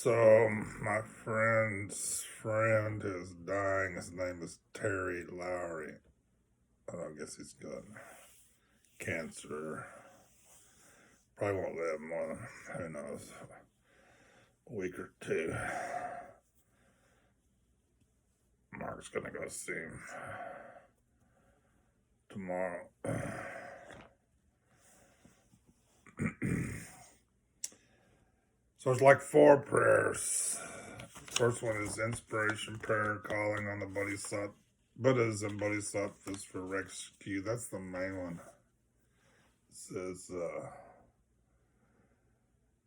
So my friend's friend is dying. His name is Terry Lowry. I guess he's got cancer. Probably won't live more than, who knows, a week or two. Mark's gonna go see him tomorrow. So it's like 4 prayers. First one is inspiration prayer, calling on the Buddhas and Bodhisattvas for rescue. That's the main one. It says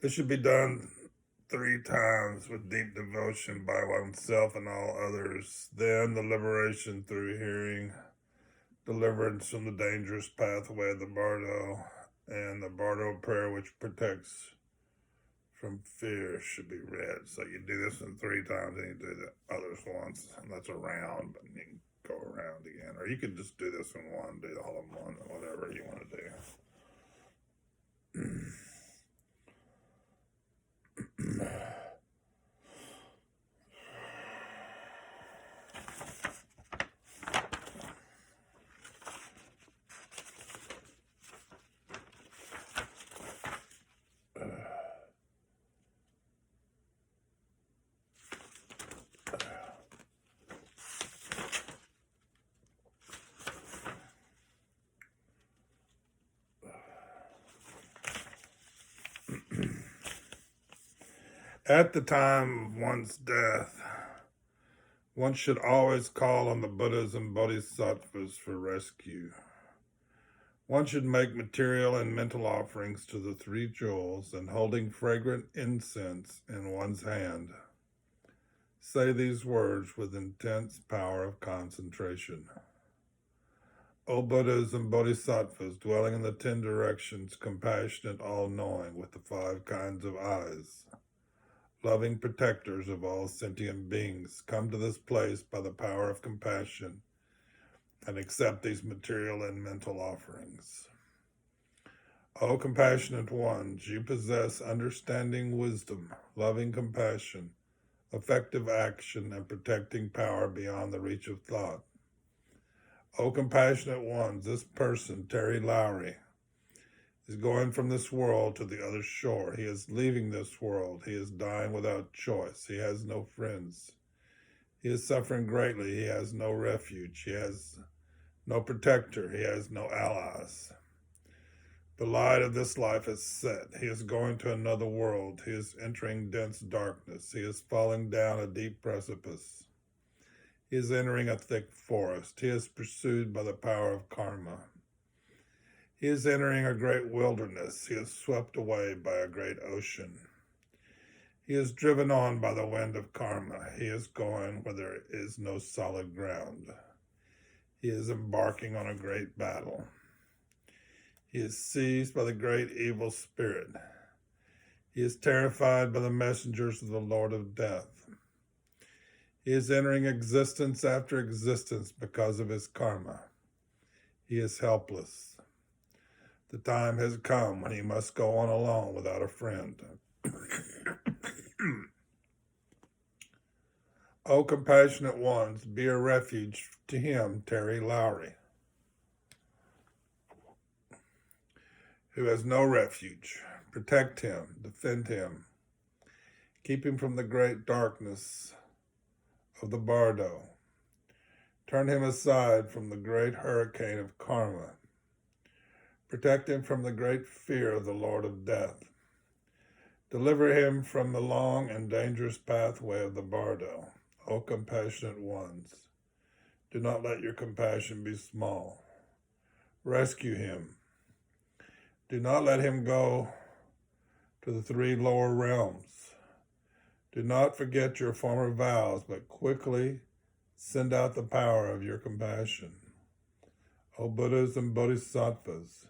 this should be done 3 times with deep devotion by oneself and all others. Then the liberation through hearing, deliverance from the dangerous pathway of the bardo, and the bardo prayer which protects from fear should be read. So you do this in 3 times, and you do the others once, and that's a round, but you can go around again. Or you could just do this in one, do the whole in one, whatever you want to do. At the time of one's death, one should always call on the Buddhas and Bodhisattvas for rescue. One should make material and mental offerings to the 3 jewels, and holding fragrant incense in one's hand, say these words with intense power of concentration. O Buddhas and Bodhisattvas, dwelling in the 10 directions, compassionate, all-knowing, with the 5 kinds of eyes, loving protectors of all sentient beings, come to this place by the power of compassion and accept these material and mental offerings. O compassionate ones, you possess understanding, wisdom, loving compassion, effective action, and protecting power beyond the reach of thought. O compassionate ones, this person, Terry Lowry, is going from this world to the other shore. He is leaving this world. He is dying without choice. He has no friends. He is suffering greatly. He has no refuge. He has no protector. He has no allies. The light of this life is set. He is going to another world. He is entering dense darkness. He is falling down a deep precipice. He is entering a thick forest. He is pursued by the power of karma. He is entering a great wilderness. He is swept away by a great ocean. He is driven on by the wind of karma. He is going where there is no solid ground. He is embarking on a great battle. He is seized by the great evil spirit. He is terrified by the messengers of the Lord of Death. He is entering existence after existence because of his karma. He is helpless. The time has come when he must go on alone without a friend. O compassionate ones, be a refuge to him, Terry Lowry, who has no refuge. Protect him, defend him, keep him from the great darkness of the bardo. Turn him aside from the great hurricane of karma. Protect him from the great fear of the Lord of Death. Deliver him from the long and dangerous pathway of the bardo. O compassionate ones, do not let your compassion be small. Rescue him. Do not let him go to the 3 lower realms. Do not forget your former vows, but quickly send out the power of your compassion. O Buddhas and Bodhisattvas,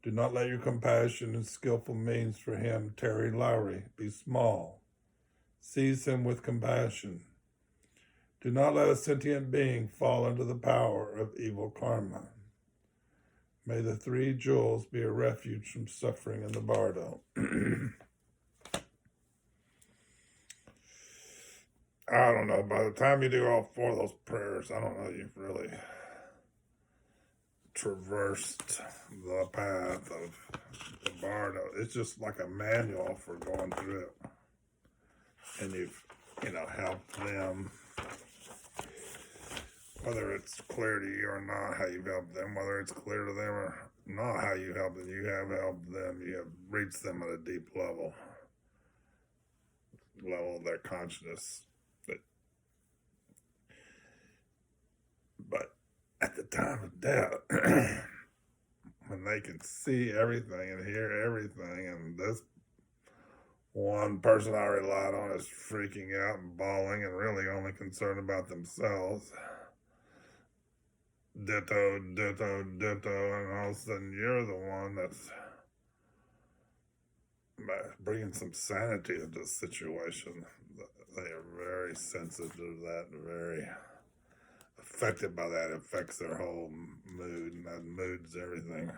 do not let your compassion and skillful means for him, Terry Lowry, be small. Seize him with compassion. Do not let a sentient being fall under the power of evil karma. May the 3 jewels be a refuge from suffering in the bardo. I don't know, by the time you do all four of those prayers, I don't know, you've really traversed the path of the bardo. It's just like a manual for going through it. And you've, helped them, whether it's clear to you or not how you've helped them, whether it's clear to them or not how you help them, you have helped them, you have reached them at a deep level of their consciousness. But at the time of death, when they can see everything and hear everything, and this one person I relied on is freaking out and bawling and really only concerned about themselves. Ditto, ditto, ditto, and all of a sudden you're the one that's bringing some sanity to the situation. They are very sensitive to that, and very affected by that. It affects their whole mood, and that mood's everything.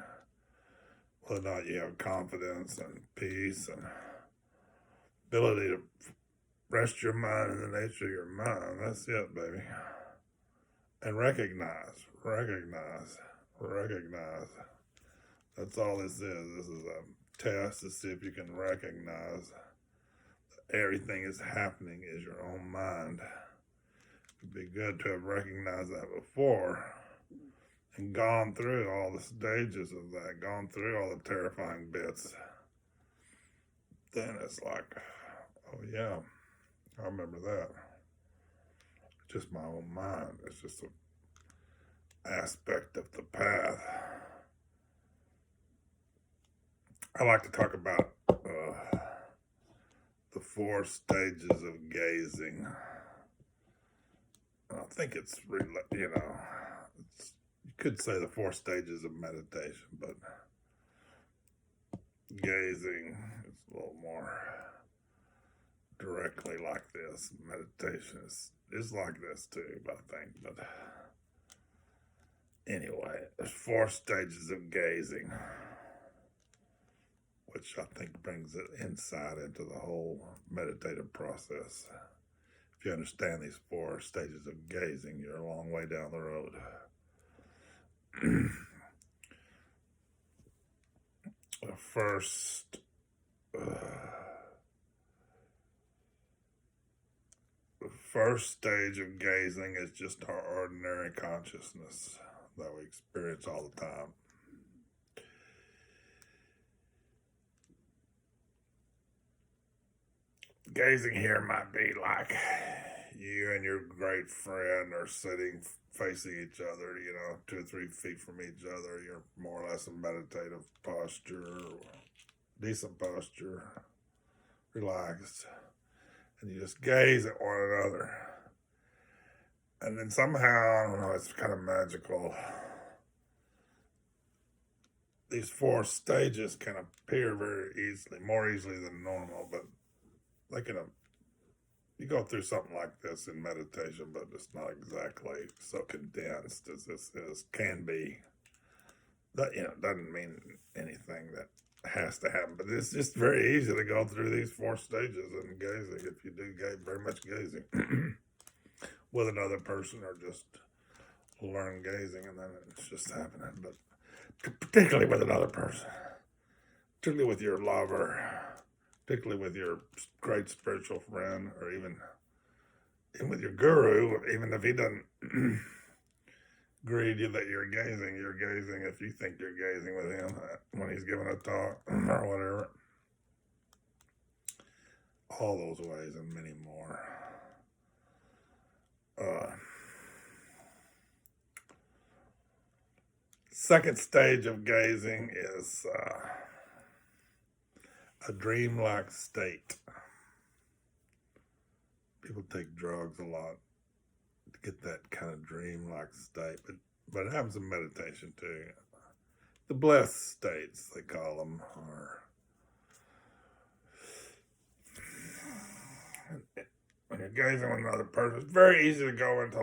Whether or not you have confidence and peace and ability to rest your mind in the nature of your mind, that's it, baby. And recognize. That's all this is. This is a test to see if you can recognize that everything is happening is your own mind. It'd be good to have recognized that before and gone through all the stages of that, gone through all the terrifying bits. Then it's like, oh yeah, I remember that. It's just my own mind. It's just an aspect of the path. I like to talk about the 4 stages of gazing. I think it's really, you could say the 4 stages of meditation, but gazing is a little more directly like this. Meditation is like this too, I think. But anyway, there's 4 stages of gazing, which I think brings it insight into the whole meditative process. If you understand these 4 stages of gazing, you're a long way down the road. The first stage of gazing is just our ordinary consciousness that we experience all the time. Gazing here might be like you and your great friend are sitting facing each other, 2 or 3 feet from each other. You're more or less in meditative posture, decent posture, relaxed, and you just gaze at one another. And then somehow, I don't know, it's kind of magical. These 4 stages can appear very easily, more easily than normal, but they can, you go through something like this in meditation, but it's not exactly so condensed as this can be. That, doesn't mean anything that has to happen, but it's just very easy to go through these 4 stages in gazing if you do very much gazing with another person, or just learn gazing and then it's just happening. But particularly with another person, particularly with your lover, particularly with your great spiritual friend, or even with your guru, even if he doesn't agree that you're gazing if you think you're gazing with him when he's giving a talk or whatever. All those ways and many more. Second stage of gazing is a dreamlike state. People take drugs a lot to get that kind of dreamlike state, but it happens in meditation too. The blessed states, they call them, are when you're gazing with another person. It's very easy to go into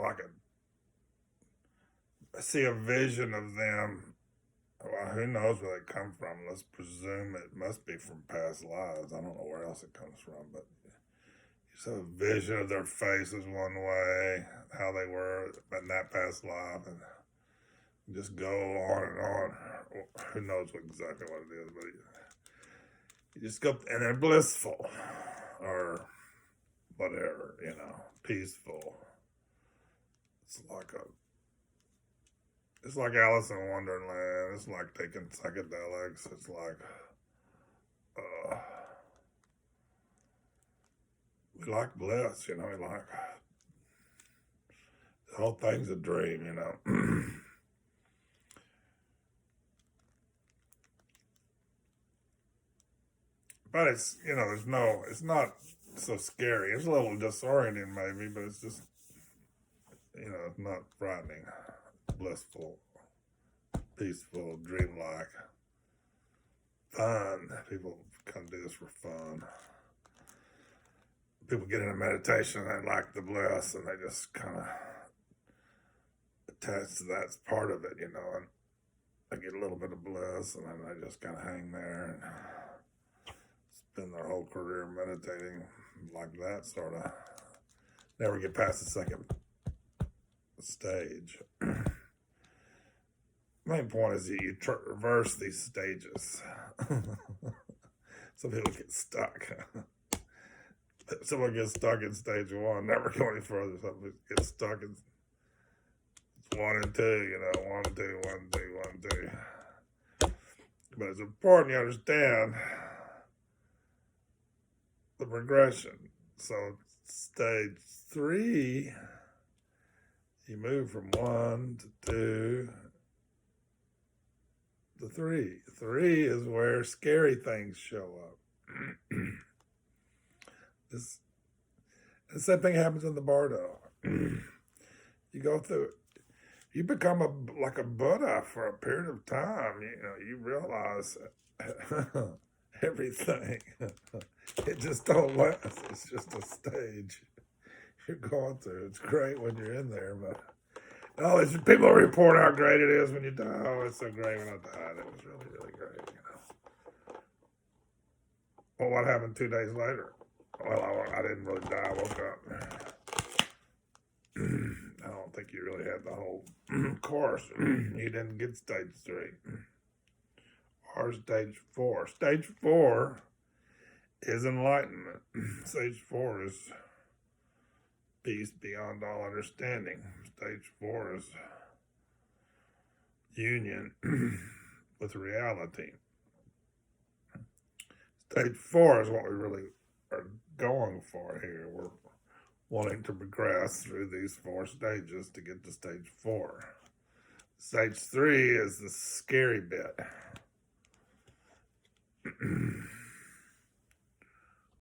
see a vision of them. Well, who knows where they come from? Let's presume it must be from past lives. I don't know where else it comes from, but you So a vision of their faces one way, how they were in that past life, and just go on and on. Who knows exactly what it is, but you just go, and they're blissful, or whatever, peaceful. It's like Alice in Wonderland. It's like taking psychedelics. It's like, we like bliss, we like, the whole thing's a dream, But it's, it's not so scary. It's a little disorienting maybe, but it's just, it's not frightening. Blissful, peaceful, dreamlike, fun. People come do this for fun. People get into meditation and they like the bliss, and they just kind of attach to that's part of it, and they get a little bit of bliss, and then they just kind of hang there and spend their whole career meditating like that, sort of. Never get past the second stage. Main point is that you reverse these stages. Some people get stuck. Someone gets stuck in stage one, never go any further. Some people get stuck in 1 and 2, 1 and 2, 1 and 2, 1 and 2. But it's important you understand the progression. So stage 3, you move from 1 to 2 to 3. 3 is where scary things show up. The same thing happens in the bardo. You go through, you become like a Buddha for a period of time. You realize everything. It just don't last. It's just a stage you're going through. It's great when you're in there, but people report how great it is when you die. Oh, it's so great when I died. It was really, really great. Well, what happened 2 days later? Well, I didn't really die. I woke up. I don't think you really had the whole course. You didn't get stage 3 or stage 4. Stage 4 is enlightenment. Stage 4 is peace beyond all understanding. Stage 4 is union with reality. Stage 4 is what we really are going for here. We're wanting to progress through these 4 stages to get to stage 4. Stage 3 is the scary bit.